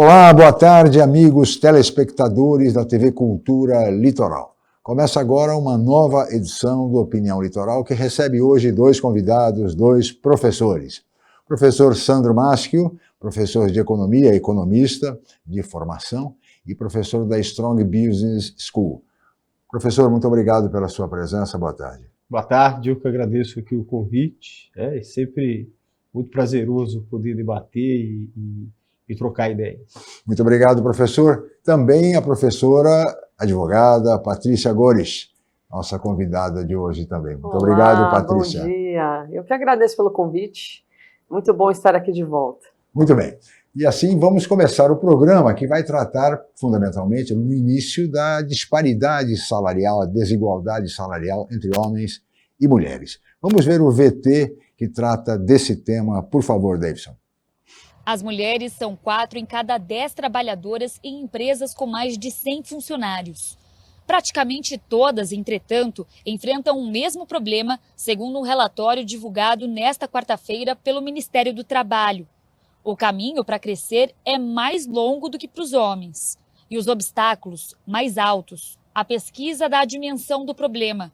Olá, boa tarde, amigos telespectadores da TV Cultura Litoral. Começa agora uma nova edição do Opinião Litoral, que recebe hoje dois convidados, dois professores. Professor Sandro Maschio, professor de Economia, economista de formação e professor da Strong Business School. Professor, muito obrigado pela sua presença, boa tarde. Boa tarde, eu que agradeço aqui o convite. É sempre muito prazeroso poder debater e trocar ideias. Muito obrigado, professor. Também a professora advogada Patrícia Gores, nossa convidada de hoje também. Muito obrigado, Patrícia. Bom dia. Eu que agradeço pelo convite. Muito bom estar aqui de volta. Muito bem. E assim vamos começar o programa, que vai tratar fundamentalmente no início da disparidade salarial, a desigualdade salarial entre homens e mulheres. Vamos ver o VT que trata desse tema, por favor, Davidson. As mulheres são 4 em cada 10 trabalhadoras em empresas com mais de 100 funcionários. Praticamente todas, entretanto, enfrentam o mesmo problema, segundo um relatório divulgado nesta quarta-feira pelo Ministério do Trabalho. O caminho para crescer é mais longo do que para os homens e os obstáculos mais altos. A pesquisa dá a dimensão do problema.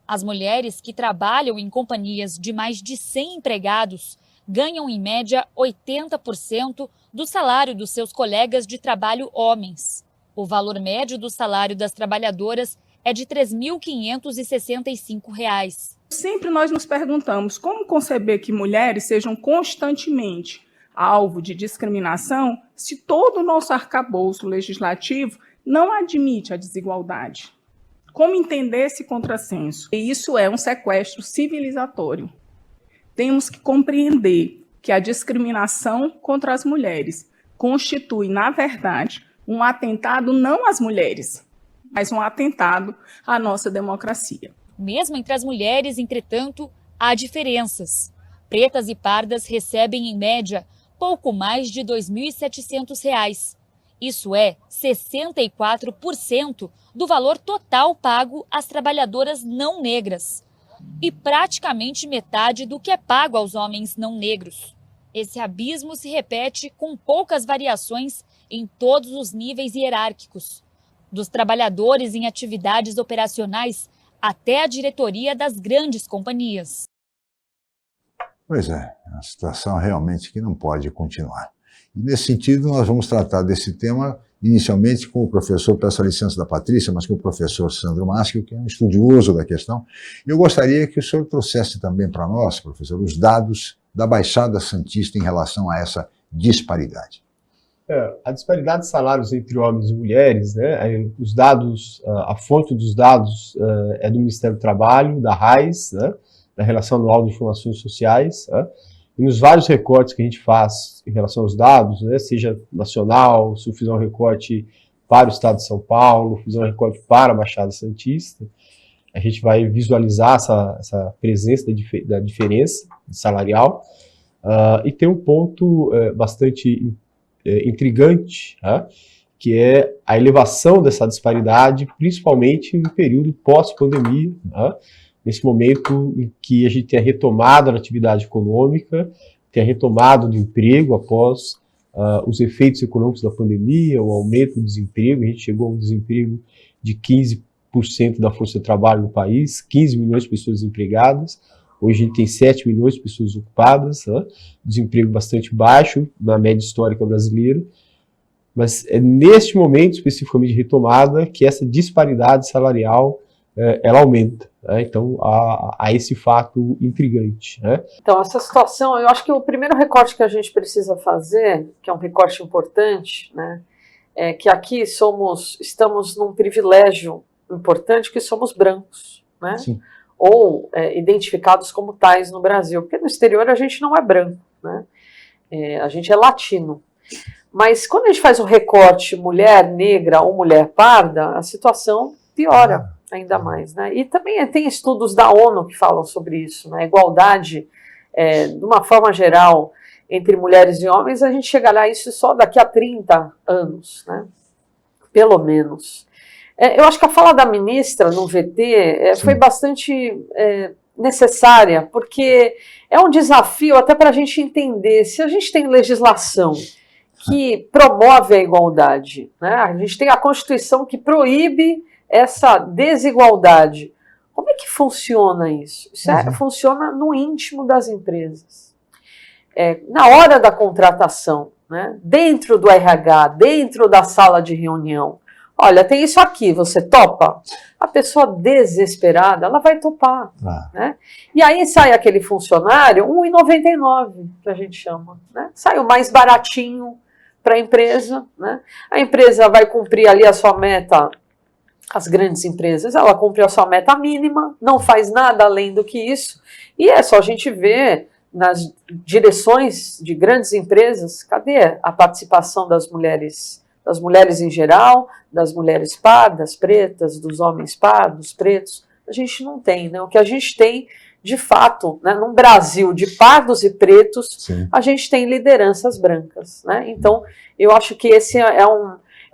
As mulheres que trabalham em companhias de mais de 100 empregados ganham, em média, 80% do salário dos seus colegas de trabalho homens. O valor médio do salário das trabalhadoras é de R$ 3.565. Sempre nós nos perguntamos como conceber que mulheres sejam constantemente alvo de discriminação se todo o nosso arcabouço legislativo não admite a desigualdade. Como entender esse contrassenso? E isso é um sequestro civilizatório. Temos que compreender que a discriminação contra as mulheres constitui, na verdade, um atentado não às mulheres, mas um atentado à nossa democracia. Mesmo entre as mulheres, entretanto, há diferenças. Pretas e pardas recebem, em média, pouco mais de R$ 2.700. Isso é 64% do valor total pago às trabalhadoras não negras. E praticamente metade do que é pago aos homens não negros. Esse abismo se repete com poucas variações em todos os níveis hierárquicos, dos trabalhadores em atividades operacionais até a diretoria das grandes companhias. Pois é, a situação realmente que não pode continuar. E nesse sentido, nós vamos tratar desse tema inicialmente com o professor, peço a licença da Patrícia, mas com o professor Sandro Maschio, que é um estudioso da questão. Eu gostaria que o senhor trouxesse também para nós, professor, os dados da Baixada Santista em relação a essa disparidade. A disparidade de salários entre homens e mulheres, né, os dados, a fonte dos dados é do Ministério do Trabalho, da RAIS, né, da Relação Anual de Informações Sociais, né, e nos vários recortes que a gente faz em relação aos dados, né, seja nacional, se eu fizer um recorte para o Estado de São Paulo, fizer um recorte para a Baixada Santista, a gente vai visualizar essa presença da diferença salarial, e tem um ponto bastante intrigante, que é a elevação dessa disparidade, principalmente no período pós-pandemia, nesse momento em que a gente tem a retomada da atividade econômica, tem a retomada do emprego após os efeitos econômicos da pandemia, o aumento do desemprego. A gente chegou a um desemprego de 15% da força de trabalho no país, 15 milhões de pessoas desempregadas. Hoje a gente tem 7 milhões de pessoas ocupadas, desemprego bastante baixo na média histórica brasileira. Mas é neste momento, especificamente de retomada, que essa disparidade salarial ela aumenta. Então, há esse fato intrigante. Então, essa situação, eu acho que o primeiro recorte que a gente precisa fazer, que é um recorte importante, né, é que aqui estamos num privilégio importante, que somos brancos, né? Sim. Ou identificados como tais no Brasil, porque no exterior a gente não é branco, né? A gente é latino. Mas quando a gente faz o recorte mulher negra ou mulher parda, a situação piora ainda mais, né? E também tem estudos da ONU que falam sobre isso, né? Igualdade, de uma forma geral, entre mulheres e homens, a gente chegará a isso só daqui a 30 anos, né? Pelo menos. Eu acho que a fala da ministra no VT foi bastante necessária, porque é um desafio até para a gente entender se a gente tem legislação que promove a igualdade, né? A gente tem a Constituição que proíbe essa desigualdade. Como é que funciona isso? Isso funciona no íntimo das empresas. Na hora da contratação, né? Dentro do RH, dentro da sala de reunião. Olha, tem isso aqui, você topa? A pessoa desesperada, ela vai topar. Né? E aí sai aquele funcionário, R$1,99, que a gente chama. Né? Sai o mais baratinho para a empresa. Né? A empresa vai cumprir ali a sua meta, as grandes empresas, ela cumpre a sua meta mínima, não faz nada além do que isso. E é só a gente ver nas direções de grandes empresas, cadê a participação das mulheres em geral, das mulheres pardas, pretas, dos homens pardos, pretos? A gente não tem, né? O que a gente tem, de fato, né, num Brasil de pardos e pretos, sim, a gente tem lideranças brancas, né? Então, eu acho que esse é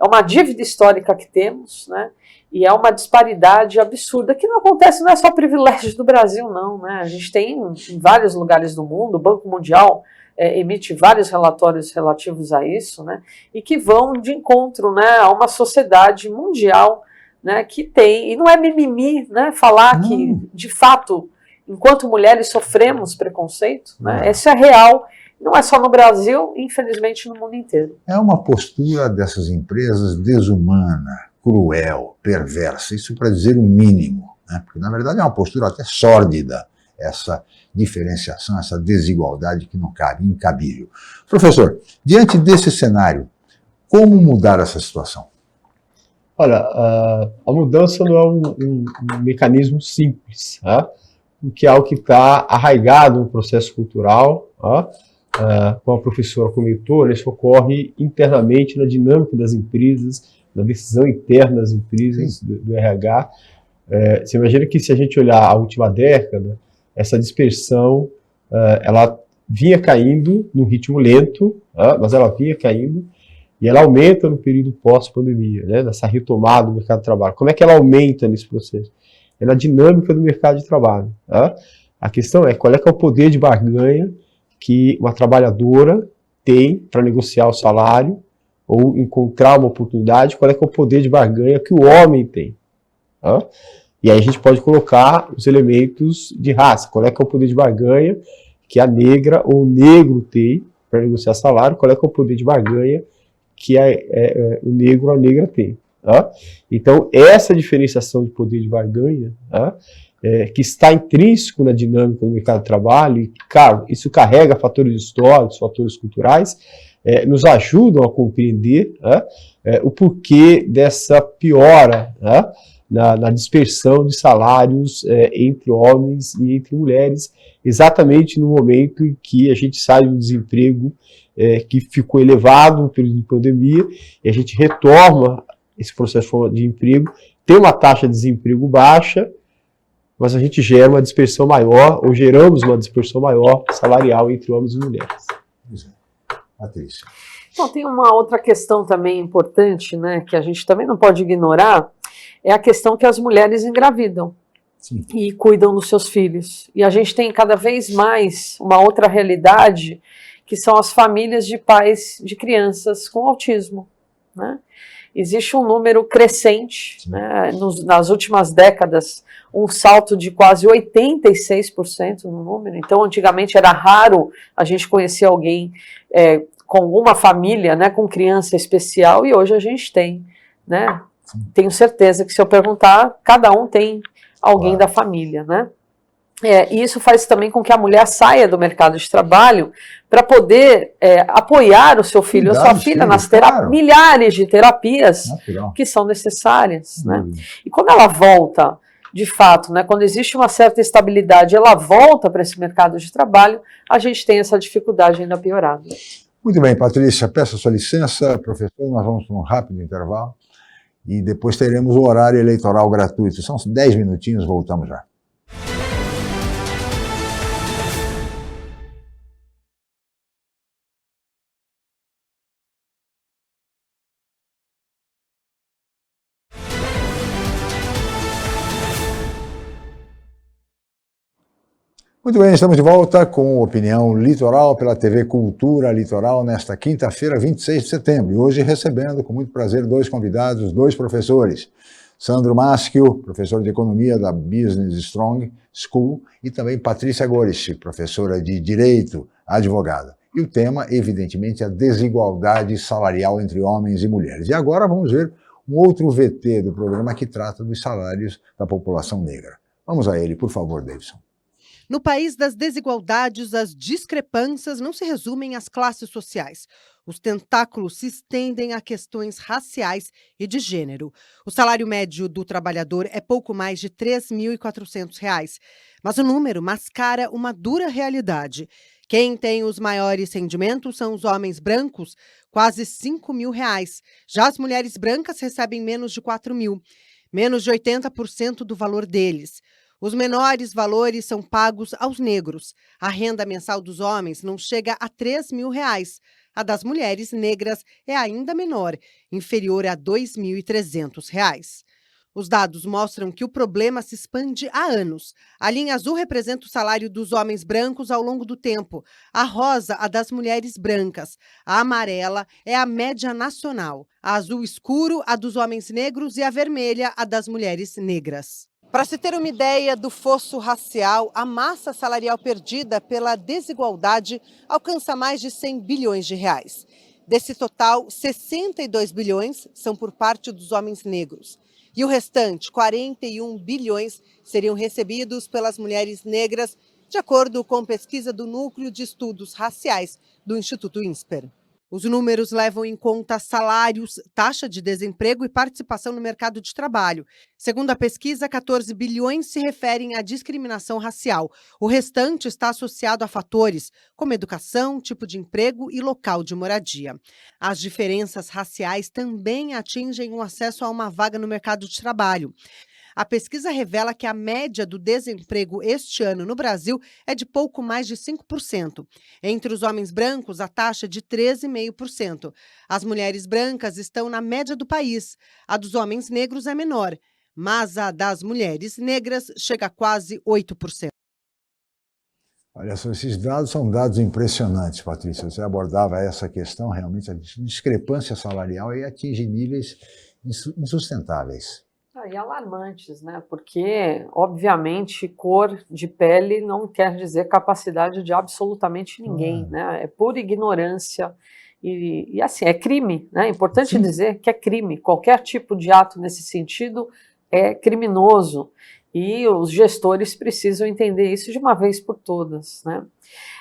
uma dívida histórica que temos, né? E é uma disparidade absurda, que não acontece, não é só privilégio do Brasil, não, né? A gente tem em vários lugares do mundo, o Banco Mundial emite vários relatórios relativos a isso, né? E que vão de encontro, né, a uma sociedade mundial, né, que tem, e não é mimimi, né, falar que, de fato, enquanto mulheres sofremos preconceito, né? Isso é real, não é só no Brasil, infelizmente no mundo inteiro. É uma postura dessas empresas desumana, cruel, perversa, isso para dizer o mínimo, né? Porque na verdade é uma postura até sórdida, essa diferenciação, essa desigualdade que não cabe, incabível. Professor, diante desse cenário, como mudar essa situação? Olha, a mudança não é um mecanismo simples, tá? Que é algo que está arraigado no processo cultural, tá? Como a professora comentou, isso ocorre internamente na dinâmica das empresas, na decisão interna das empresas, do RH. Você imagina que, se a gente olhar a última década, essa dispersão, ela vinha caindo num ritmo lento, mas ela vinha caindo, e ela aumenta no período pós-pandemia, né, nessa retomada do mercado de trabalho. Como é que ela aumenta nesse processo? É na dinâmica do mercado de trabalho. A questão é, qual é que é o poder de barganha que uma trabalhadora tem para negociar o salário, ou encontrar uma oportunidade, qual é que é o poder de barganha que o homem tem. E aí a gente pode colocar os elementos de raça, qual é que é o poder de barganha que a negra ou o negro tem para negociar salário, qual é que é o poder de barganha que o negro ou a negra tem. Então, essa diferenciação de poder de barganha, que está intrínseco na dinâmica do mercado de trabalho, e, claro, isso carrega fatores históricos, fatores culturais, nos ajudam a compreender o porquê dessa piora na dispersão de salários entre homens e entre mulheres, exatamente no momento em que a gente sai do desemprego que ficou elevado no período de pandemia, e a gente retoma esse processo de emprego, tem uma taxa de desemprego baixa, mas a gente gera uma dispersão maior, ou geramos uma dispersão maior salarial entre homens e mulheres. Patrícia. Bom, tem uma outra questão também importante, né, que a gente também não pode ignorar, é a questão que as mulheres engravidam. Sim. E cuidam dos seus filhos. E a gente tem cada vez mais uma outra realidade, que são as famílias de pais de crianças com autismo, né? Existe um número crescente, né, nas últimas décadas, um salto de quase 86% no número. Então, antigamente era raro a gente conhecer alguém com uma família, né, com criança especial, e hoje a gente tem, né? Tenho certeza que, se eu perguntar, cada um tem alguém da família, né? E isso faz também com que a mulher saia do mercado de trabalho para poder apoiar o seu filho, a sua filha, nas milhares de terapias que são necessárias, né? E quando ela volta, de fato, né, quando existe uma certa estabilidade, ela volta para esse mercado de trabalho, a gente tem essa dificuldade ainda piorada. Muito bem, Patrícia, peço a sua licença, professor, nós vamos para um rápido intervalo e depois teremos o horário eleitoral gratuito. São 10 minutinhos, voltamos já. Muito bem, estamos de volta com Opinião Litoral pela TV Cultura Litoral nesta quinta-feira, 26 de setembro. E hoje recebendo com muito prazer dois convidados, dois professores. Sandro Maschio, professor de Economia da Business Strong School, e também Patrícia Gorisch, professora de Direito, advogada. E o tema, evidentemente, é a desigualdade salarial entre homens e mulheres. E agora vamos ver um outro VT do programa que trata dos salários da população negra. Vamos a ele, por favor, Davidson. No país das desigualdades, as discrepâncias não se resumem às classes sociais. Os tentáculos se estendem a questões raciais e de gênero. O salário médio do trabalhador é pouco mais de R$ 3.400, mas o número mascara uma dura realidade. Quem tem os maiores rendimentos são os homens brancos, quase R$ 5.000. Já as mulheres brancas recebem menos de R$ 4.000, menos de 80% do valor deles. Os menores valores são pagos aos negros. A renda mensal dos homens não chega a R$ 3.000. A das mulheres negras é ainda menor, inferior a R$ 2.300. Os dados mostram que o problema se expande há anos. A linha azul representa o salário dos homens brancos ao longo do tempo. A rosa, a das mulheres brancas. A amarela é a média nacional. A azul escuro, a dos homens negros, e a vermelha, a das mulheres negras. Para se ter uma ideia do fosso racial, a massa salarial perdida pela desigualdade alcança mais de 100 bilhões de reais. Desse total, 62 bilhões são por parte dos homens negros. E o restante, 41 bilhões, seriam recebidos pelas mulheres negras, de acordo com pesquisa do Núcleo de Estudos Raciais do Instituto INSPER. Os números levam em conta salários, taxa de desemprego e participação no mercado de trabalho. Segundo a pesquisa, 14 bilhões se referem à discriminação racial. O restante está associado a fatores como educação, tipo de emprego e local de moradia. As diferenças raciais também atingem o acesso a uma vaga no mercado de trabalho. A pesquisa revela que a média do desemprego este ano no Brasil é de pouco mais de 5%. Entre os homens brancos, a taxa é de 13,5%. As mulheres brancas estão na média do país. A dos homens negros é menor, mas a das mulheres negras chega a quase 8%. Olha só, esses dados são dados impressionantes, Patrícia. Você abordava essa questão, realmente, a discrepância salarial aí atinge níveis insustentáveis. E alarmantes, né? Porque, obviamente, cor de pele não quer dizer capacidade de absolutamente ninguém, né? É pura ignorância e assim, é crime, né? É importante dizer que é crime. Qualquer tipo de ato nesse sentido é criminoso e os gestores precisam entender isso de uma vez por todas, né?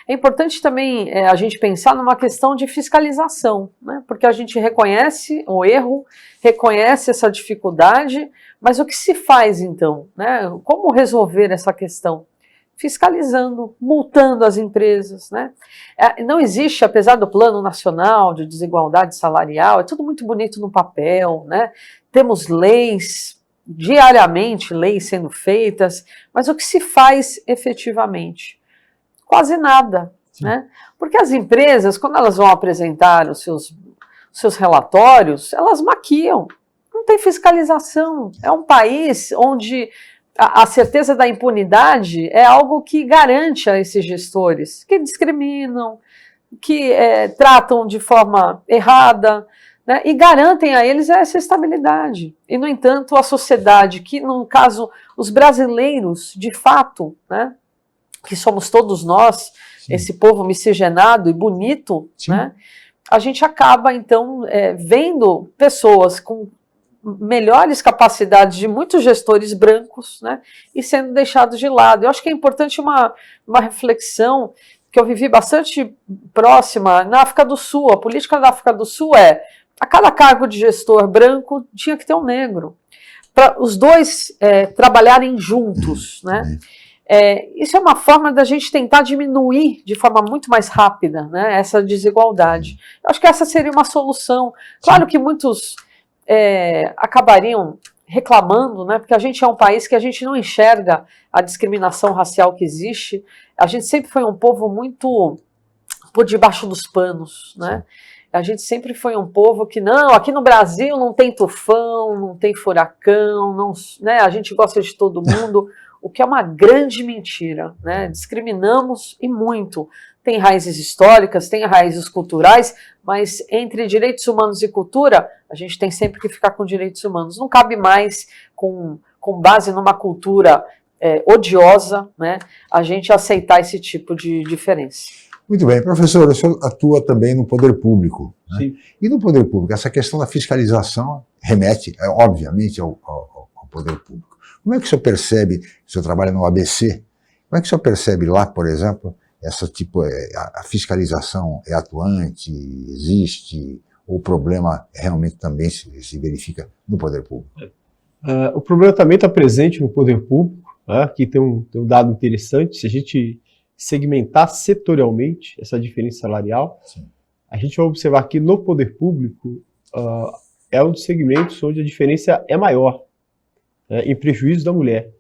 É importante também a gente pensar numa questão de fiscalização, né? Porque a gente reconhece o erro, reconhece essa dificuldade, mas o que se faz então, né? Como resolver essa questão? Fiscalizando, multando as empresas, né? Não existe, apesar do Plano Nacional de Desigualdade Salarial, é tudo muito bonito no papel, né? Temos leis, diariamente leis sendo feitas, mas o que se faz efetivamente? Quase nada, né? Porque as empresas, quando elas vão apresentar os seus relatórios, elas maquiam, não tem fiscalização. É um país onde a certeza da impunidade é algo que garante a esses gestores, que discriminam, que tratam de forma errada, né, e garantem a eles essa estabilidade. E, no entanto, a sociedade, que no caso, os brasileiros, de fato, né, que somos todos nós, sim, esse povo miscigenado e bonito, né, a gente acaba, então, vendo pessoas com melhores capacidades de muitos gestores brancos, né, e sendo deixados de lado. Eu acho que é importante uma reflexão que eu vivi bastante próxima na África do Sul. A política da África do Sul a cada cargo de gestor branco tinha que ter um negro, para os dois trabalharem juntos, né? Isso é uma forma da gente tentar diminuir de forma muito mais rápida, né, essa desigualdade. Eu acho que essa seria uma solução. Claro que muitos acabariam reclamando, né, porque a gente é um país que a gente não enxerga a discriminação racial que existe. A gente sempre foi um povo muito por debaixo dos panos, né? A gente sempre foi um povo que, não, aqui no Brasil não tem tufão, não tem furacão, não, né, a gente gosta de todo mundo. o que é uma grande mentira, né? Discriminamos e muito. Tem raízes históricas, tem raízes culturais, mas entre direitos humanos e cultura, a gente tem sempre que ficar com direitos humanos. Não cabe mais, com base numa cultura odiosa, né, a gente aceitar esse tipo de diferença. Muito bem, professor, o senhor atua também no poder público. Né? Sim. E no poder público, essa questão da fiscalização remete, obviamente, ao poder público. Como é que o senhor percebe, o senhor trabalha no ABC, como é que o senhor percebe lá, por exemplo, a fiscalização é atuante, existe, ou o problema realmente também se verifica no poder público? O problema também está presente no poder público. Aqui tem um dado interessante: se a gente segmentar setorialmente essa diferença salarial, sim, a gente vai observar que no poder público é um dos segmentos onde a diferença é maior, em prejuízo da mulher.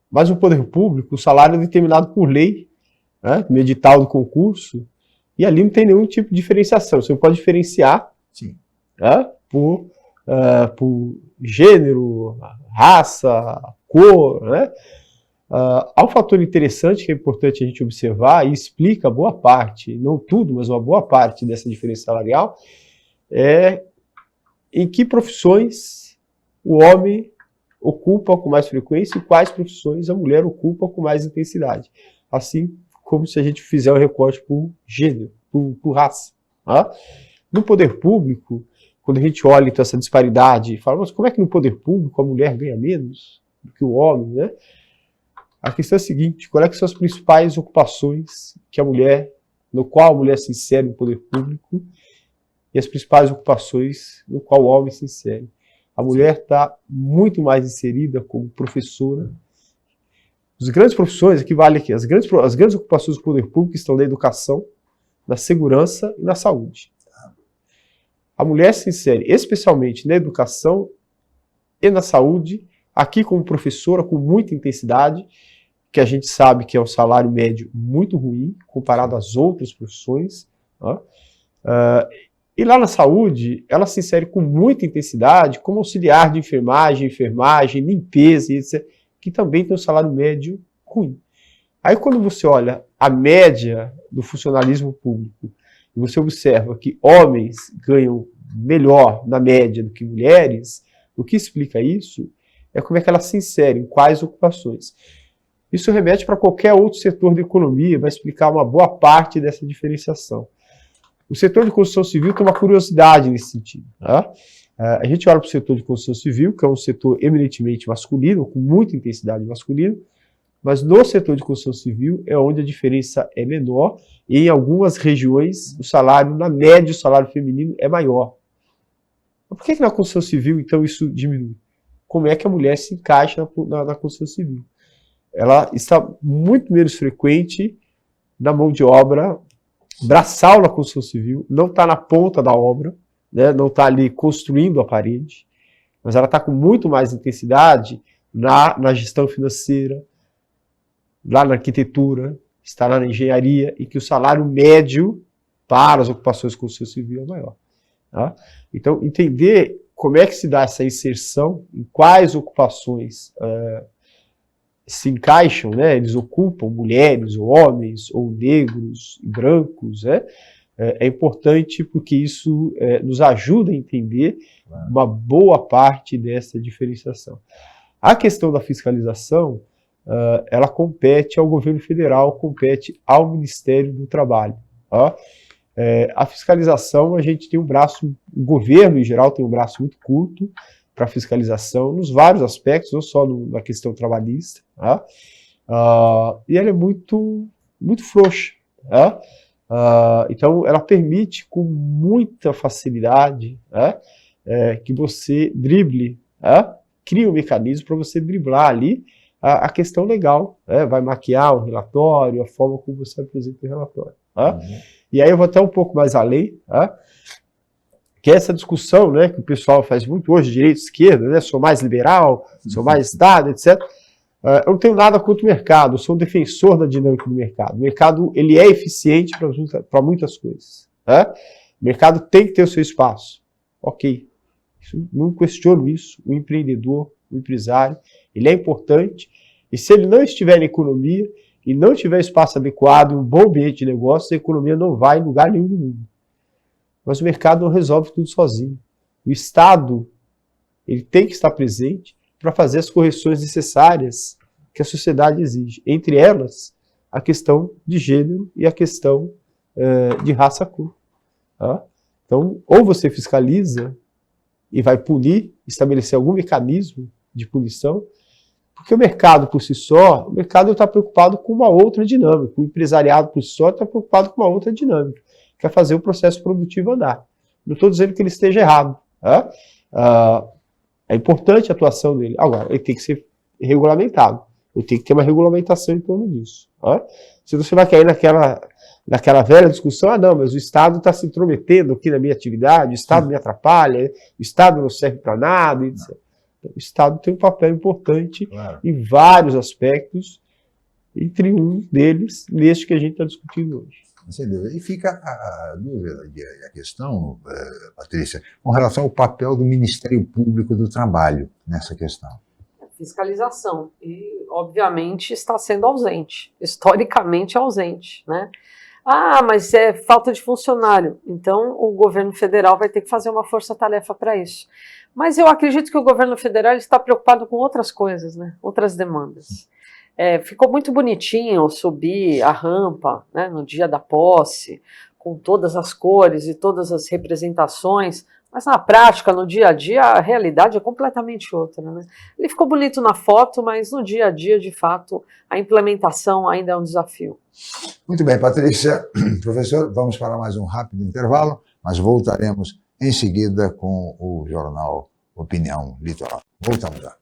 Mas no poder público o salário é determinado por lei, no edital do concurso, e ali não tem nenhum tipo de diferenciação. Você pode diferenciar, sim, por gênero, raça, cor, né? Há um fator interessante que é importante a gente observar e explica boa parte, não tudo, mas uma boa parte dessa diferença salarial, em que profissões o homem ocupa com mais frequência e quais profissões a mulher ocupa com mais intensidade. Assim como se a gente fizer um recorte por gênero, por raça. No poder público, quando a gente olha então, essa disparidade e fala, mas como é que no poder público a mulher ganha menos do que o homem, né? A questão é a seguinte: quais é que são as principais ocupações no qual a mulher se insere no poder público e as principais ocupações no qual o homem se insere? A mulher está muito mais inserida como professora. As grandes profissões, aqui vale aqui, as grandes ocupações do poder público estão na educação, na segurança e na saúde. A mulher se insere especialmente na educação e na saúde, aqui como professora, com muita intensidade, que a gente sabe que é um salário médio muito ruim, comparado às outras profissões. E lá na saúde, ela se insere com muita intensidade, como auxiliar de enfermagem, limpeza, etc., que também tem um salário médio ruim. Aí quando você olha a média do funcionalismo público, e você observa que homens ganham melhor na média do que mulheres, o que explica isso é como é que elas se inserem, em quais ocupações. Isso remete para qualquer outro setor da economia, vai explicar uma boa parte dessa diferenciação. O setor de construção civil tem uma curiosidade nesse sentido. A gente olha para o setor de construção civil, que é um setor eminentemente masculino, com muita intensidade masculina, mas no setor de construção civil é onde a diferença é menor, e em algumas regiões, na média, o salário feminino é maior. Mas por que na construção civil, então, isso diminui? Como é que a mulher se encaixa na construção civil? Ela está muito menos frequente na mão de obra braçal na construção civil, não está na ponta da obra, né, não está ali construindo a parede, mas ela está com muito mais intensidade na gestão financeira, lá na arquitetura, está lá na engenharia, e que o salário médio para as ocupações de construção civil é maior. Então, entender como é que se dá essa inserção, em quais ocupações se encaixam, né, eles ocupam mulheres, ou homens, ou negros, e brancos, é importante porque isso nos ajuda a entender uma boa parte dessa diferenciação. A questão da fiscalização, ela compete ao governo federal, compete ao Ministério do Trabalho. A fiscalização, a gente tem um braço, o governo em geral tem um braço muito curto para fiscalização, nos vários aspectos, não só na questão trabalhista, e ela é muito, muito frouxa. Então, ela permite com muita facilidade que você drible, cria um mecanismo para você driblar ali a questão legal, vai maquiar o relatório, a forma como você apresenta o relatório. E aí eu vou até um pouco mais além, que é essa discussão, né, que o pessoal faz muito hoje, direita e esquerda, né, sou mais liberal, sou mais Estado, etc. Eu não tenho nada contra o mercado, eu sou um defensor da dinâmica do mercado. O mercado, ele é eficiente para muitas coisas. O mercado tem que ter o seu espaço. Ok. Não questiono isso. O empreendedor, o empresário, ele é importante. E se ele não estiver na economia e não tiver espaço adequado, um bom ambiente de negócio, a economia não vai em lugar nenhum do mundo. Mas o mercado não resolve tudo sozinho. O Estado, ele tem que estar presente para fazer as correções necessárias que a sociedade exige. Entre elas, a questão de gênero e a questão de raça-cor. Tá? Então, ou você fiscaliza e vai punir, estabelecer algum mecanismo de punição, porque o mercado por si só, o mercado está preocupado com uma outra dinâmica, o empresariado por si só está preocupado com uma outra dinâmica, que é fazer o processo produtivo andar. Não estou dizendo que ele esteja errado. Tá? É importante a atuação dele. Agora, ele tem que ser regulamentado. Ele tem que ter uma regulamentação em torno disso. Tá? Se você vai cair naquela velha discussão, não, mas o Estado está se intrometendo aqui na minha atividade, o Estado me atrapalha, o Estado não serve para nada, etc. Então, o Estado tem um papel importante em vários aspectos, entre um deles, neste que a gente está discutindo hoje. Sem dúvida. E fica a dúvida e a questão, Patrícia, com relação ao papel do Ministério Público do Trabalho nessa questão. Fiscalização. E, obviamente, está sendo ausente. Historicamente ausente, né? Mas é falta de funcionário. Então, o governo federal vai ter que fazer uma força-tarefa para isso. Mas eu acredito que o governo federal está preocupado com outras coisas, né? Outras demandas. Ficou muito bonitinho subir a rampa, né, no dia da posse, com todas as cores e todas as representações, mas na prática, no dia a dia, a realidade é completamente outra, né? Ele ficou bonito na foto, mas no dia a dia, de fato, a implementação ainda é um desafio. Muito bem, Patrícia. Professor, vamos para mais um rápido intervalo, mas voltaremos em seguida com o jornal Opinião Litoral. Voltamos já.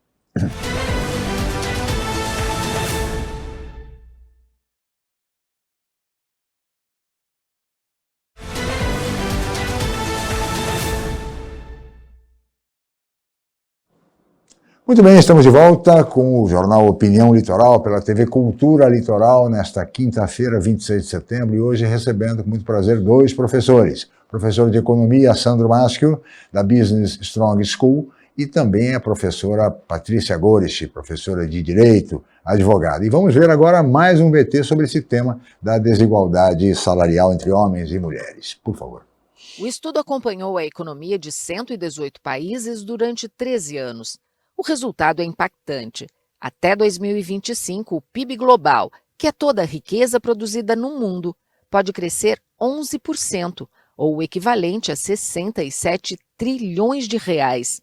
Muito bem, estamos de volta com o jornal Opinião Litoral pela TV Cultura Litoral nesta quinta-feira, 26 de setembro, e hoje recebendo com muito prazer dois professores. Professor de Economia, Sandro Maschio, da Business Strong School, e também a professora Patrícia Gorisch, professora de Direito, advogada. E vamos ver agora mais um VT sobre esse tema da desigualdade salarial entre homens e mulheres. Por favor. O estudo acompanhou a economia de 118 países durante 13 anos. O resultado é impactante. Até 2025, o PIB global, que é toda a riqueza produzida no mundo, pode crescer 11%, ou o equivalente a 67 trilhões de reais.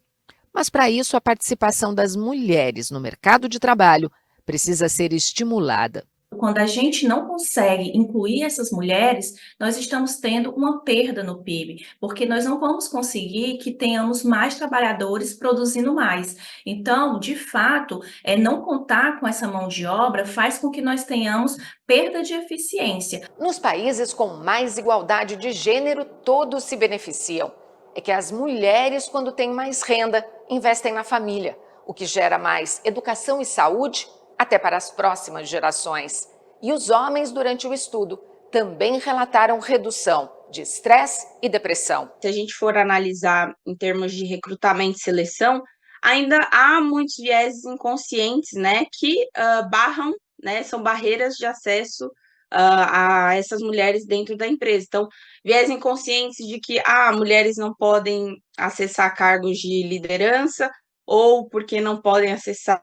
Mas para isso, a participação das mulheres no mercado de trabalho precisa ser estimulada. Quando a gente não consegue incluir essas mulheres, nós estamos tendo uma perda no PIB, porque nós não vamos conseguir que tenhamos mais trabalhadores produzindo mais. Então, de fato, não contar com essa mão de obra faz com que nós tenhamos perda de eficiência. Nos países com mais igualdade de gênero, todos se beneficiam. É que as mulheres, quando têm mais renda, investem na família, o que gera mais educação e saúde, até para as próximas gerações. E os homens, durante o estudo, também relataram redução de estresse e depressão. Se a gente for analisar em termos de recrutamento e seleção, ainda há muitos vieses inconscientes, né, que barram, né, são barreiras de acesso a essas mulheres dentro da empresa. Então, viés inconscientes de que mulheres não podem acessar cargos de liderança, ou porque não podem acessar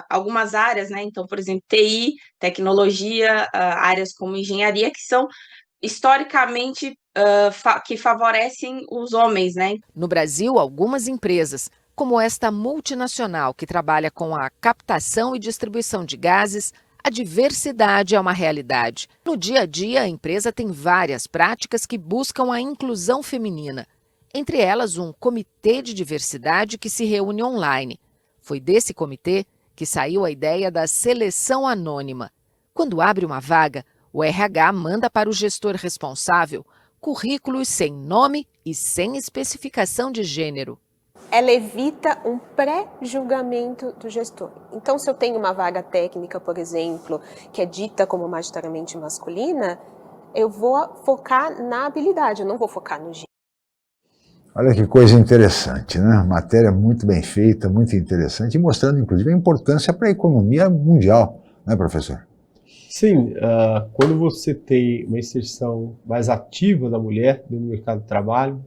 algumas áreas, né? Então, por exemplo, TI, tecnologia, áreas como engenharia, que são historicamente que favorecem os homens, né? No Brasil, algumas empresas, como esta multinacional que trabalha com a captação e distribuição de gases, a diversidade é uma realidade. No dia a dia, a empresa tem várias práticas que buscam a inclusão feminina. Entre elas, um comitê de diversidade que se reúne online. Foi desse comitê que saiu a ideia da seleção anônima. Quando abre uma vaga, o RH manda para o gestor responsável currículos sem nome e sem especificação de gênero. Ela evita um pré-julgamento do gestor. Então, se eu tenho uma vaga técnica, por exemplo, que é dita como majoritariamente masculina, eu vou focar na habilidade, eu não vou focar no gênero. Olha que coisa interessante, né? Matéria muito bem feita, muito interessante, e mostrando, inclusive, a importância para a economia mundial, né, professor? Sim, quando você tem uma inserção mais ativa da mulher dentro do mercado de trabalho,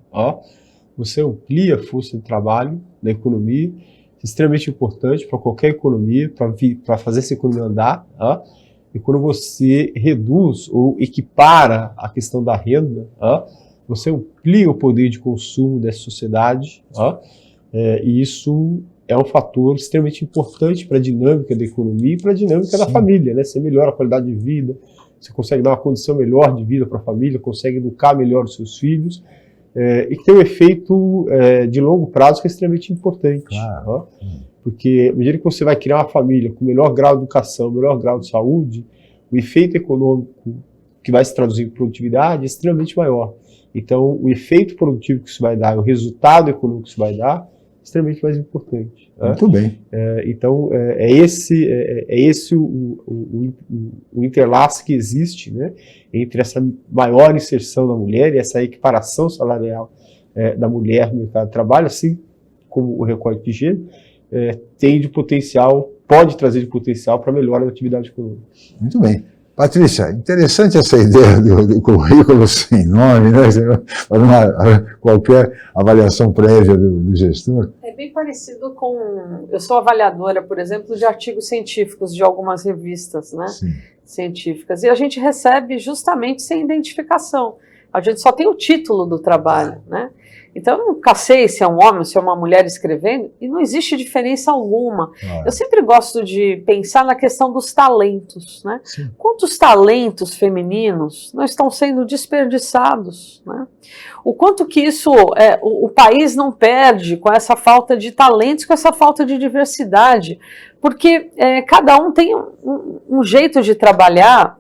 você amplia a força de trabalho da economia, extremamente importante para qualquer economia, para fazer essa economia andar, e quando você reduz ou equipara a questão da renda, você amplia o poder de consumo dessa sociedade, e isso é um fator extremamente importante para a dinâmica da economia e para a dinâmica da família, né? Você melhora a qualidade de vida, você consegue dar uma condição melhor de vida para a família, consegue educar melhor os seus filhos, e tem um efeito de longo prazo que é extremamente importante. Claro. Porque à medida que você vai criar uma família com melhor grau de educação, melhor grau de saúde, o efeito econômico que vai se traduzir em produtividade é extremamente maior. Então, o efeito produtivo que isso vai dar, o resultado econômico que isso vai dar, é extremamente mais importante. Muito bem. Então, é esse o interlace que existe, né, entre essa maior inserção da mulher e essa equiparação salarial da mulher no mercado de trabalho, assim como o recorte de gênero, tem de potencial, pode trazer de potencial para melhora da atividade econômica. Muito bem. Patrícia, interessante essa ideia do currículo sem nome, né? Qualquer avaliação prévia do gestor. É bem parecido com... Eu sou avaliadora, por exemplo, de artigos científicos de algumas revistas, né? Científicas. E a gente recebe justamente sem identificação. A gente só tem o título do trabalho, né? Então, eu nunca sei se é um homem ou se é uma mulher escrevendo, e não existe diferença alguma. Eu sempre gosto de pensar na questão dos talentos, né? Quantos talentos femininos não estão sendo desperdiçados, né? O quanto que isso, o país não perde com essa falta de talentos, com essa falta de diversidade, porque cada um tem um jeito de trabalhar,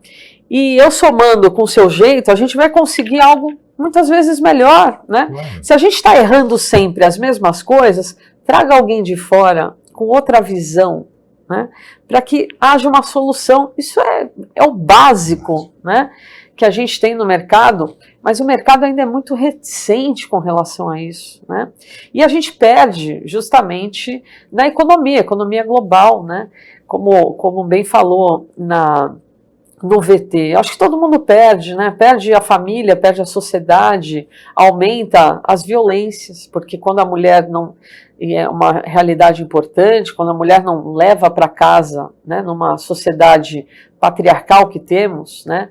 e eu somando com o seu jeito, a gente vai conseguir algo muitas vezes melhor, né? Se a gente está errando sempre as mesmas coisas, traga alguém de fora com outra visão, né? Para que haja uma solução. Isso é o básico, né? Que a gente tem no mercado, mas o mercado ainda é muito reticente com relação a isso, né? E a gente perde justamente na economia global, né? Como bem falou no VT, acho que todo mundo perde, né? Perde a família, perde a sociedade, aumenta as violências, porque quando a mulher não... E é uma realidade importante, quando a mulher não leva para casa, né, numa sociedade patriarcal que temos, né,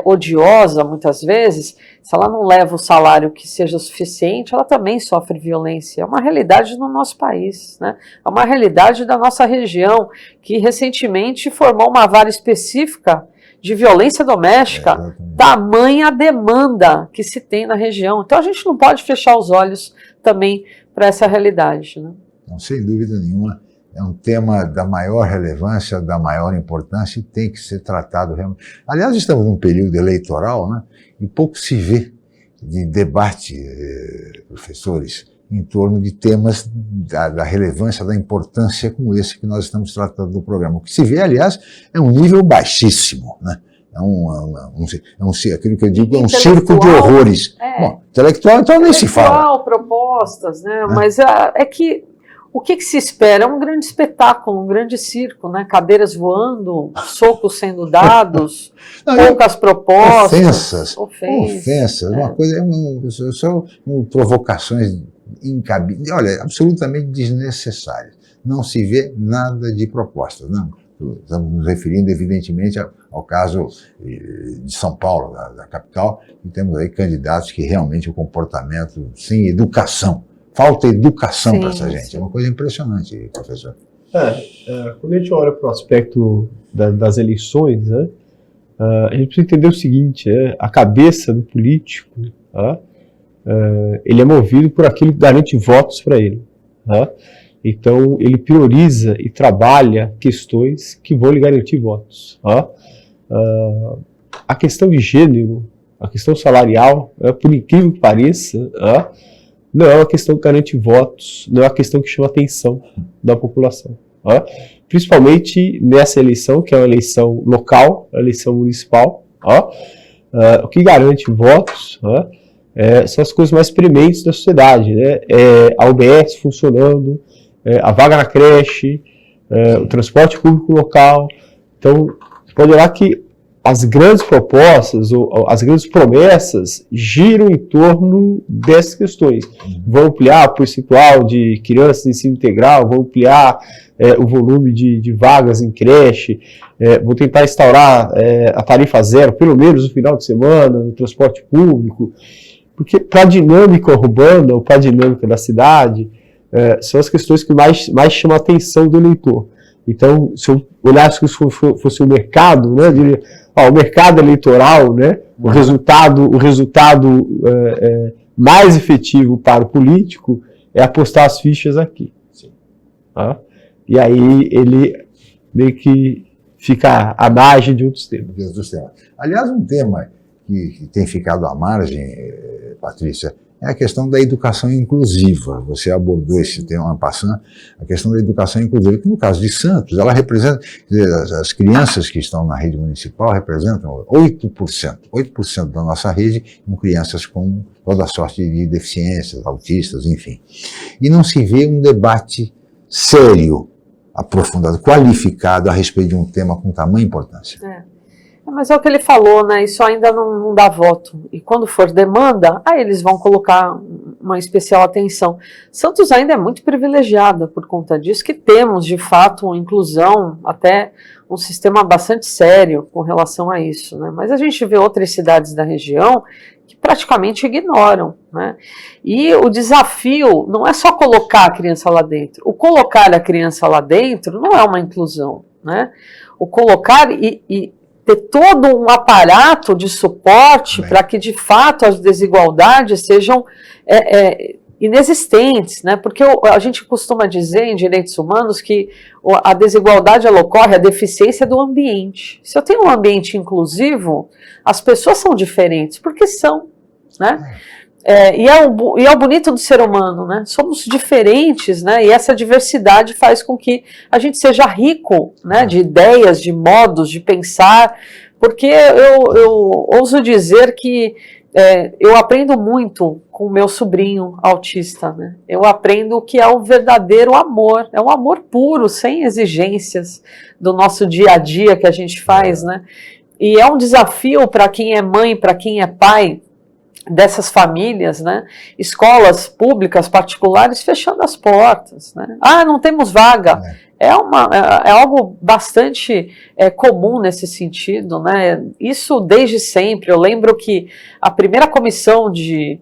odiosa muitas vezes, se ela não leva o salário que seja suficiente, ela também sofre violência. É uma realidade no nosso país, né? É uma realidade da nossa região, que recentemente formou uma vara específica de violência doméstica, tamanha a demanda que se tem na região. Então a gente não pode fechar os olhos também para essa realidade, né? Não, sem dúvida nenhuma, é um tema da maior relevância, da maior importância e tem que ser tratado realmente. Aliás, estamos num período eleitoral, né? E pouco se vê de debate, professores, em torno de temas da relevância, da importância como esse que nós estamos tratando no programa. O que se vê, aliás, é um nível baixíssimo, né? Aquilo que eu digo é um circo de horrores. Bom, intelectual, então nem se fala. Propostas, né? Mas é que o que se espera é um grande espetáculo, um grande circo, né? Cadeiras voando, socos sendo dados, poucas propostas. Ofensas. Uma coisa, são provocações incabíveis, olha, absolutamente desnecessárias. Não se vê nada de propostas, não. Estamos nos referindo, evidentemente, ao caso de São Paulo, da capital, e temos aí candidatos que realmente o comportamento sem educação, falta educação para essa gente. É uma coisa impressionante, professor. Quando a gente olha para o aspecto das eleições, né, a gente precisa entender o seguinte, a cabeça do político, ele é movido por aquilo que garante votos para ele. Então, ele prioriza e trabalha questões que vão lhe garantir votos. A questão de gênero, a questão salarial, por incrível que pareça, não é uma questão que garante votos, não é uma questão que chama a atenção da população. Principalmente nessa eleição, que é uma eleição local, a eleição municipal. O que garante votos são as coisas mais prementes da sociedade, né? A UBS funcionando, a vaga na creche, o transporte público local. Então, você pode olhar que as grandes propostas, ou as grandes promessas, giram em torno dessas questões. Vão ampliar o percentual de crianças em ensino integral, vão ampliar o volume de vagas em creche, vão tentar instaurar a tarifa zero, pelo menos no final de semana, no transporte público, porque para a dinâmica urbana, ou para a dinâmica da cidade, são as questões que mais chamam a atenção do eleitor. Então, se eu olhasse que isso fosse o mercado, né, eu diria, o mercado eleitoral, né, o resultado mais efetivo para o político é apostar as fichas aqui. Tá? E aí ele meio que fica à margem de outros temas. Aliás, um tema que tem ficado à margem, Patrícia, é a questão da educação inclusiva. Você abordou esse tema passando, a questão da educação inclusiva, que no caso de Santos, ela representa, as crianças que estão na rede municipal representam 8% da nossa rede, com crianças com toda sorte de deficiências, autistas, enfim. E não se vê um debate sério, aprofundado, qualificado a respeito de um tema com tamanha importância. Mas é o que ele falou, né? Isso ainda não dá voto. E quando for demanda, aí eles vão colocar uma especial atenção. Santos ainda é muito privilegiada por conta disso, que temos, de fato, uma inclusão, até um sistema bastante sério com relação a isso, né? Mas a gente vê outras cidades da região que praticamente ignoram, né? E o desafio não é só colocar a criança lá dentro. O colocar a criança lá dentro não é uma inclusão, né? O colocar e ter todo um aparato de suporte para que, de fato, as desigualdades sejam inexistentes, né? Porque a gente costuma dizer em direitos humanos que a desigualdade ela ocorre, a deficiência do ambiente. Se eu tenho um ambiente inclusivo, as pessoas são diferentes, porque são, né? E é o bonito do ser humano, né? Somos diferentes, né? E essa diversidade faz com que a gente seja rico, né? De ideias, de modos de pensar, porque eu ouso dizer que eu aprendo muito com o meu sobrinho autista, né? Eu aprendo o que é o verdadeiro amor, é um amor puro, sem exigências do nosso dia a dia que a gente faz, né? E é um desafio para quem é mãe, para quem é pai, dessas famílias, né? Escolas públicas, particulares, fechando as portas, né? Não temos vaga. É algo bastante comum nesse sentido, né? Isso desde sempre. Eu lembro que a primeira comissão de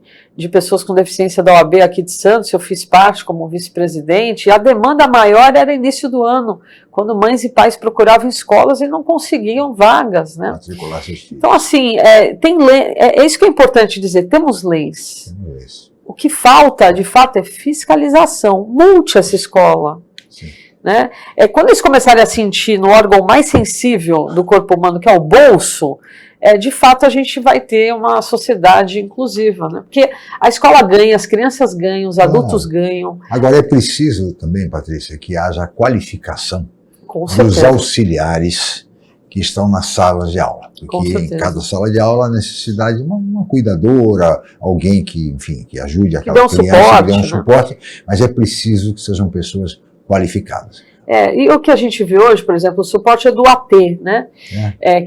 pessoas com deficiência da OAB aqui de Santos, eu fiz parte como vice-presidente, e a demanda maior era início do ano, quando mães e pais procuravam escolas e não conseguiam vagas, né? Então, assim, tem lei, é isso que é importante dizer, temos leis. O que falta, de fato, é fiscalização. Multe essa escola. Né? Quando eles começarem a sentir no órgão mais sensível do corpo humano, que é o bolso, de fato a gente vai ter uma sociedade inclusiva, né? Porque a escola ganha, as crianças ganham, os adultos ganham. Agora é preciso também, Patrícia, que haja qualificação dos auxiliares que estão nas salas de aula. Porque em cada sala de aula há necessidade de uma cuidadora, alguém que, enfim, que ajude aquela criança, que dê um suporte, mas é preciso que sejam pessoas qualificadas. E o que a gente vê hoje, por exemplo, o suporte é do AT, né?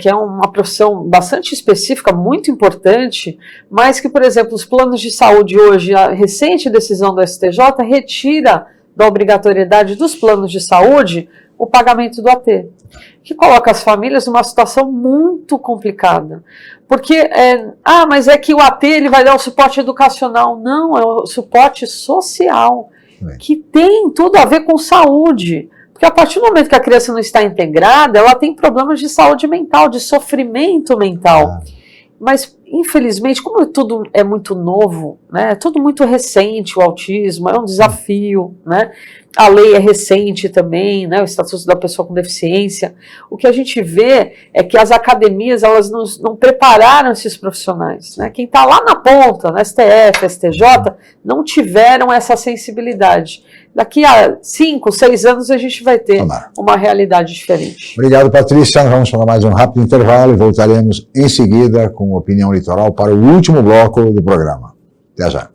Que é uma profissão bastante específica, muito importante, mas que, por exemplo, os planos de saúde hoje, a recente decisão do STJ retira da obrigatoriedade dos planos de saúde o pagamento do AT, que coloca as famílias numa situação muito complicada. Porque, mas é que o AT ele vai dar o suporte educacional. Não, é o suporte social, que tem tudo a ver com saúde. Porque a partir do momento que a criança não está integrada, ela tem problemas de saúde mental, de sofrimento mental. Mas, infelizmente, como tudo é muito novo, né, é tudo muito recente, o autismo é um desafio, né, a lei é recente também, né, o Estatuto da Pessoa com Deficiência, o que a gente vê é que as academias elas não prepararam esses profissionais, né, quem está lá na ponta, na STF, STJ, não tiveram essa sensibilidade. Daqui a 5, 6 anos a gente vai ter uma realidade diferente. Obrigado, Patrícia. Nós vamos falar mais um rápido intervalo e voltaremos em seguida com Opinião Litoral para o último bloco do programa. Até já.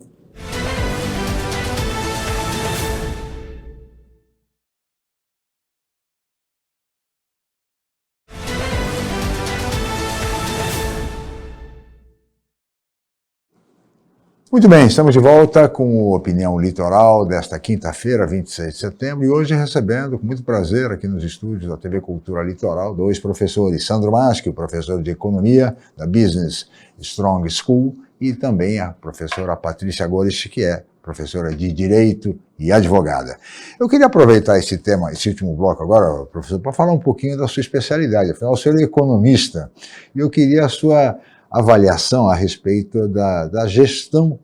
Muito bem, estamos de volta com o Opinião Litoral desta quinta-feira, 26 de setembro, e hoje recebendo com muito prazer aqui nos estúdios da TV Cultura Litoral dois professores, Sandro Maschi, professor de Economia da Business Strong School, e também a professora Patrícia Gores, que é professora de Direito e advogada. Eu queria aproveitar esse tema, esse último bloco agora, professor, para falar um pouquinho da sua especialidade. Afinal, o senhor é economista, e eu queria a sua avaliação a respeito da gestão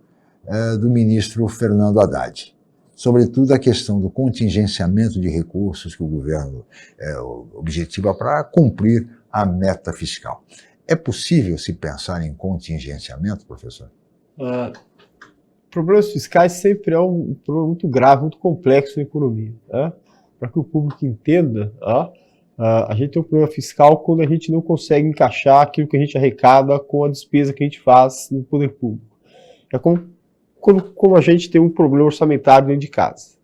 do ministro Fernando Haddad. Sobretudo a questão do contingenciamento de recursos que o governo objetiva para cumprir a meta fiscal. É possível se pensar em contingenciamento, professor? Problemas fiscais sempre é um problema muito grave, muito complexo na economia. Para que o público entenda, a gente tem um problema fiscal quando a gente não consegue encaixar aquilo que a gente arrecada com a despesa que a gente faz no poder público. É como a gente tem um problema orçamentário dentro de casa.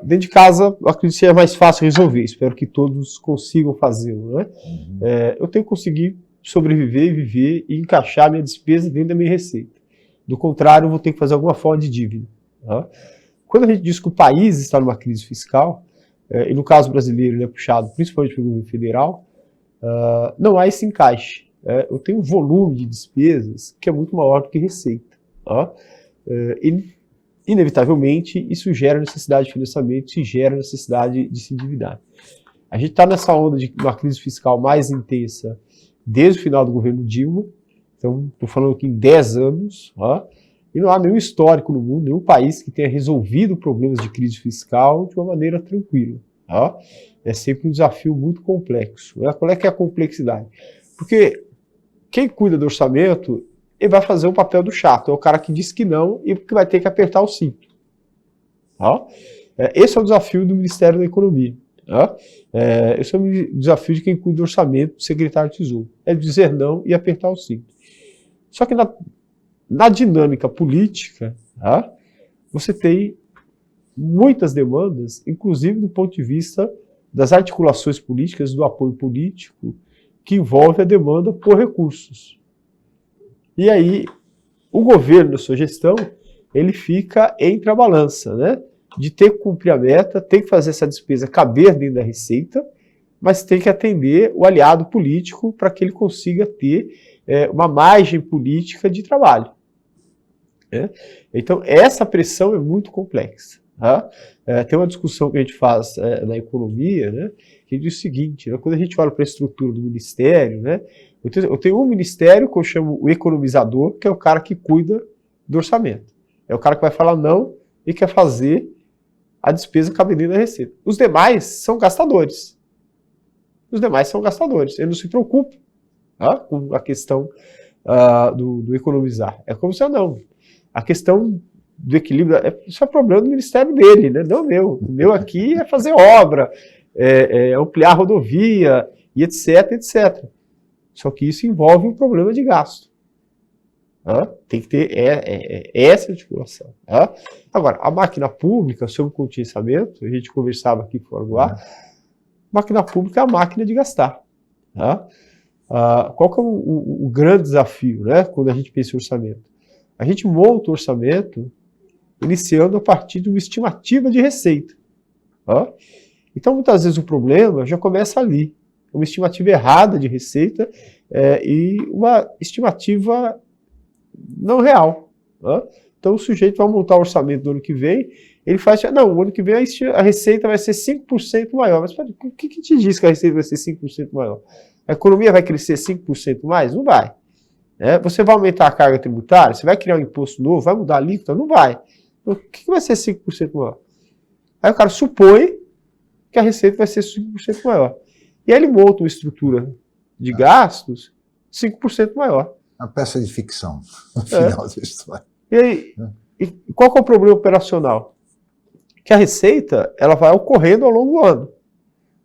Dentro de casa, acredito que é mais fácil resolver, espero que todos consigam fazê-lo. Eu tenho que conseguir sobreviver, viver e encaixar minha despesa dentro da minha receita. Do contrário, eu vou ter que fazer alguma forma de dívida. Quando a gente diz que o país está numa crise fiscal, e no caso brasileiro ele é puxado principalmente pelo governo federal, não há esse encaixe. Eu tenho um volume de despesas que é muito maior do que receita. Inevitavelmente, isso gera necessidade de financiamento e gera necessidade de se endividar. A gente está nessa onda de uma crise fiscal mais intensa desde o final do governo Dilma, então estou falando aqui em 10 anos, e não há nenhum histórico no mundo, nenhum país que tenha resolvido problemas de crise fiscal de uma maneira tranquila. É sempre um desafio muito complexo. Qual é que é a complexidade? Porque quem cuida do orçamento, ele vai fazer o papel do chato, é o cara que diz que não e que vai ter que apertar o cinto. Esse é o desafio do Ministério da Economia. Esse é o desafio de quem cuida do orçamento, do secretário de Tesouro. É dizer não e apertar o cinto. Só que na dinâmica política, você tem muitas demandas, inclusive do ponto de vista das articulações políticas, do apoio político, que envolve a demanda por recursos. E aí, o governo, na sua gestão, ele fica entre a balança, de ter que cumprir a meta, tem que fazer essa despesa caber dentro da receita, mas tem que atender o aliado político para que ele consiga ter uma margem política de trabalho. Então, essa pressão é muito complexa. Tem uma discussão que a gente faz na economia, que diz o seguinte, quando a gente olha para a estrutura do ministério, eu tenho um ministério que eu chamo o economizador, que é o cara que cuida do orçamento. É o cara que vai falar não e quer fazer a despesa caber dentro da receita. Os demais são gastadores. Eles não se preocupam com a questão do economizar. É como se não. A questão do equilíbrio, isso é problema do ministério dele, não meu. O meu aqui é fazer obra, ampliar a rodovia, e etc, etc. Só que isso envolve um problema de gasto. Tem que ter essa articulação. Agora, a máquina pública, sobre o contingenciamento, a gente conversava aqui fora do ar, a máquina pública é a máquina de gastar. Qual que é o grande desafio, quando a gente pensa em orçamento? A gente monta o orçamento iniciando a partir de uma estimativa de receita. Então, muitas vezes o problema já começa ali. Uma estimativa errada de receita e uma estimativa não real. Então, o sujeito vai montar o orçamento do ano que vem, ele faz, não, o ano que vem a receita vai ser 5% maior. Mas o que te diz que a receita vai ser 5% maior? A economia vai crescer 5% mais? Não vai. Você vai aumentar a carga tributária? Você vai criar um imposto novo? Vai mudar a alíquota? Não vai. Então, o que vai ser 5% maior? Aí o cara supõe que a receita vai ser 5% maior. E aí ele monta uma estrutura de gastos 5% maior. Uma peça de ficção, no final da história. E aí, qual que é o problema operacional? Que a receita ela vai ocorrendo ao longo do ano.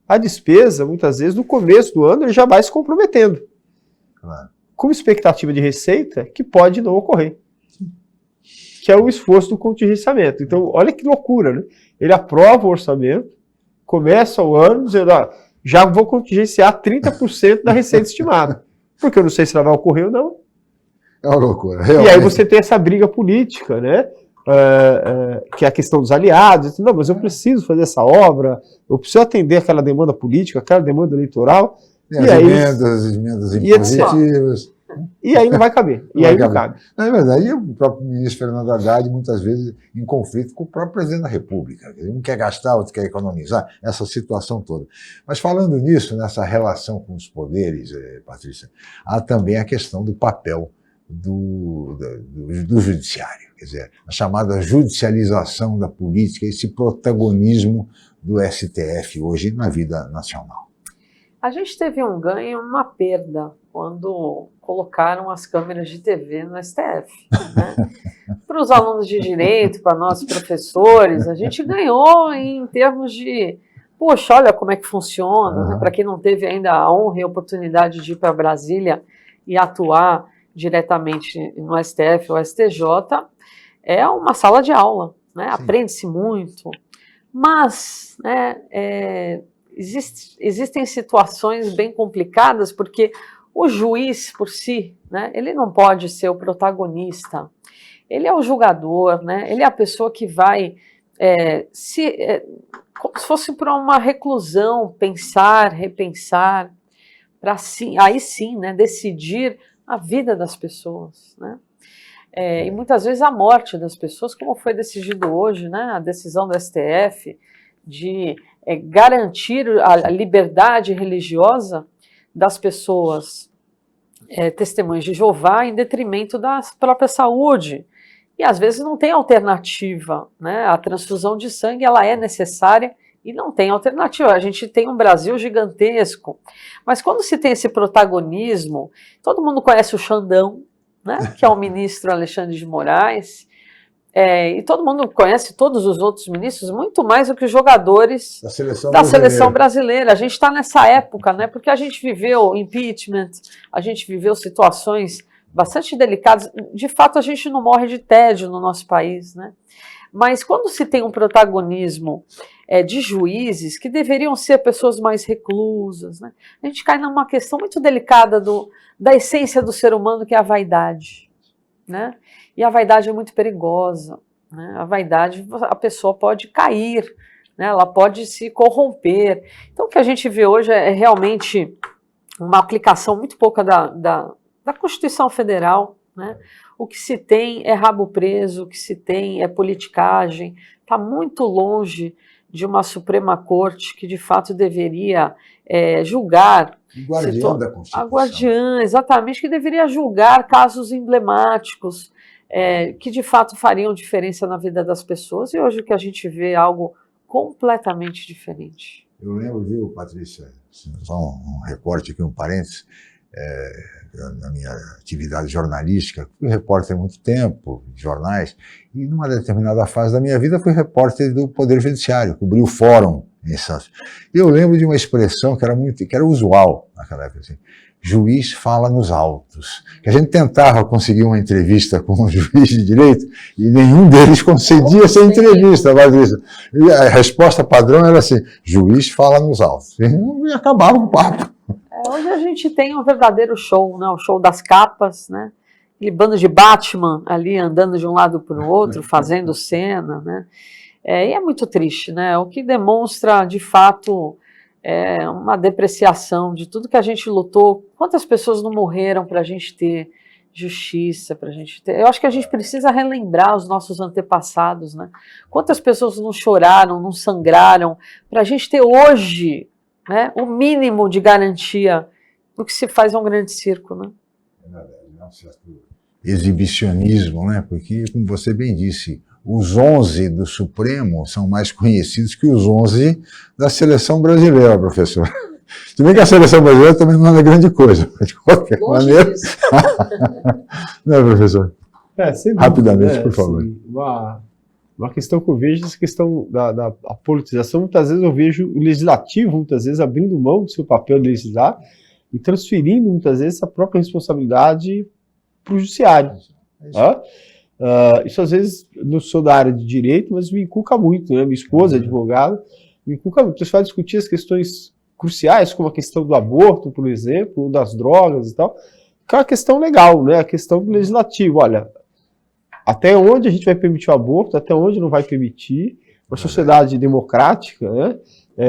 A despesa, muitas vezes, no começo do ano, ele já vai se comprometendo. Claro. Com expectativa de receita que pode não ocorrer. que é o esforço do contingenciamento. Então, olha que loucura, né? Ele aprova o orçamento, começa o ano dizendo, já vou contingenciar 30% da receita estimada, porque eu não sei se ela vai ocorrer ou não. É uma loucura. Realmente. E aí você tem essa briga política, né? Que é a questão dos aliados. Não, mas eu preciso fazer essa obra, eu preciso atender aquela demanda política, aquela demanda eleitoral. E as emendas impositivas. E aí não vai caber. E aí não cabe. Na verdade, o próprio ministro Fernando Haddad, muitas vezes, em conflito com o próprio presidente da República. Um quer gastar, outro quer economizar, essa situação toda. Mas falando nisso, nessa relação com os poderes, Patrícia, há também a questão do papel do judiciário. Quer dizer, a chamada judicialização da política, esse protagonismo do STF hoje na vida nacional. A gente teve um ganho e uma perda quando colocaram as câmeras de TV no STF. Né? Para os alunos de direito, para nós professores, a gente ganhou em termos de, poxa, olha como é que funciona, né? Para quem não teve ainda a honra e a oportunidade de ir para Brasília e atuar diretamente no STF ou STJ, é uma sala de aula, né? Aprende-se muito, mas né, existem situações bem complicadas, porque o juiz por si, né, ele não pode ser o protagonista, ele é o julgador, né, ele é a pessoa que vai, como se fosse para uma reclusão, pensar, repensar, para aí sim, né, decidir a vida das pessoas, né? E muitas vezes a morte das pessoas, como foi decidido hoje, né, a decisão do STF de garantir a liberdade religiosa das pessoas testemunhas de Jeová em detrimento da própria saúde. E às vezes não tem alternativa, né? A transfusão de sangue ela é necessária e não tem alternativa. A gente tem um Brasil gigantesco, mas quando se tem esse protagonismo, todo mundo conhece o Xandão, né? Que é o ministro Alexandre de Moraes, e todo mundo conhece todos os outros ministros muito mais do que os jogadores da seleção brasileira. A gente está nessa época, né? Porque a gente viveu impeachment, a gente viveu situações bastante delicadas. De fato, a gente não morre de tédio no nosso país, né? Mas quando se tem um protagonismo de juízes que deveriam ser pessoas mais reclusas, né? A gente cai numa questão muito delicada da essência do ser humano, que é a vaidade, né? E a vaidade é muito perigosa, né? A vaidade, a pessoa pode cair, né? Ela pode se corromper. Então, o que a gente vê hoje é realmente uma aplicação muito pouca da Constituição Federal, né? O que se tem é rabo preso, o que se tem é politicagem, está muito longe de uma Suprema Corte que de fato deveria julgar. Guardiã da Constituição. A guardiã, exatamente, que deveria julgar casos emblemáticos, que de fato fariam diferença na vida das pessoas, e hoje o que a gente vê é algo completamente diferente. Eu lembro, viu, Patrícia, só um recorte aqui, um parênteses, na minha atividade jornalística, fui repórter há muito tempo, de jornais, e numa determinada fase da minha vida fui repórter do Poder Judiciário, cobri o Fórum em Santos. E eu lembro de uma expressão que era usual naquela época, assim, juiz fala nos autos. Que a gente tentava conseguir uma entrevista com um juiz de direito e nenhum deles concedia essa entrevista. E a resposta padrão era assim, juiz fala nos autos. E acabava o papo. Hoje a gente tem um verdadeiro show, né? O show das capas, né? Aquele bando de Batman ali andando de um lado para o outro, fazendo cena, né? E é muito triste, né? O que demonstra, de fato, uma depreciação de tudo que a gente lutou. Quantas pessoas não morreram para a gente ter justiça, para a gente ter... Eu acho que a gente precisa relembrar os nossos antepassados, né? Quantas pessoas não choraram, não sangraram, para a gente ter hoje, né, o mínimo de garantia do que se faz um grande circo, né? É verdade, é um certo exibicionismo, né? Porque, como você bem disse, os 11 do Supremo são mais conhecidos que os 11 da seleção brasileira, professor. Se bem que a seleção brasileira também não é grande coisa, de qualquer maneira. Não é, professor? Rapidamente, por favor. Assim, uma questão que eu vejo, essa questão da politização, muitas vezes eu vejo o legislativo, muitas vezes, abrindo mão do seu papel de legislar e transferindo, muitas vezes, a própria responsabilidade para o judiciário. Isso às vezes, não sou da área de direito, mas me inculca muito, né? Minha esposa é advogada, me inculca muito. Você vai discutir as questões cruciais, como a questão do aborto, por exemplo, ou das drogas e tal, que é uma questão legal, né? A questão do legislativo, olha, até onde a gente vai permitir o aborto, até onde não vai permitir, uma sociedade democrática, né?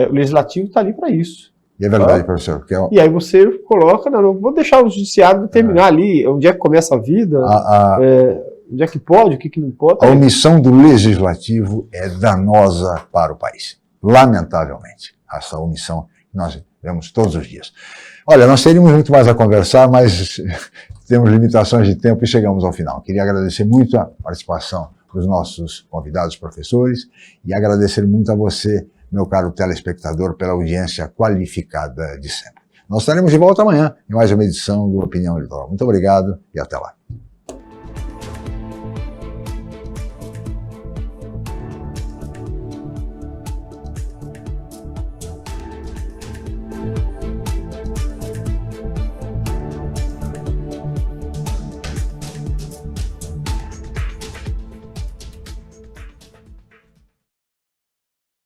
O legislativo está ali para isso. E é verdade, professor. Porque E aí você coloca, não vou deixar o judiciário determinar ali onde é que começa a vida, onde é que pode, o que não pode. A omissão do legislativo é danosa para o país, lamentavelmente. Essa omissão que nós vemos todos os dias. Olha, nós teríamos muito mais a conversar, mas temos limitações de tempo e chegamos ao final. Queria agradecer muito a participação dos nossos convidados professores e agradecer muito a você, meu caro telespectador, pela audiência qualificada de sempre. Nós estaremos de volta amanhã em mais uma edição do Opinião Litoral. Muito obrigado e até lá.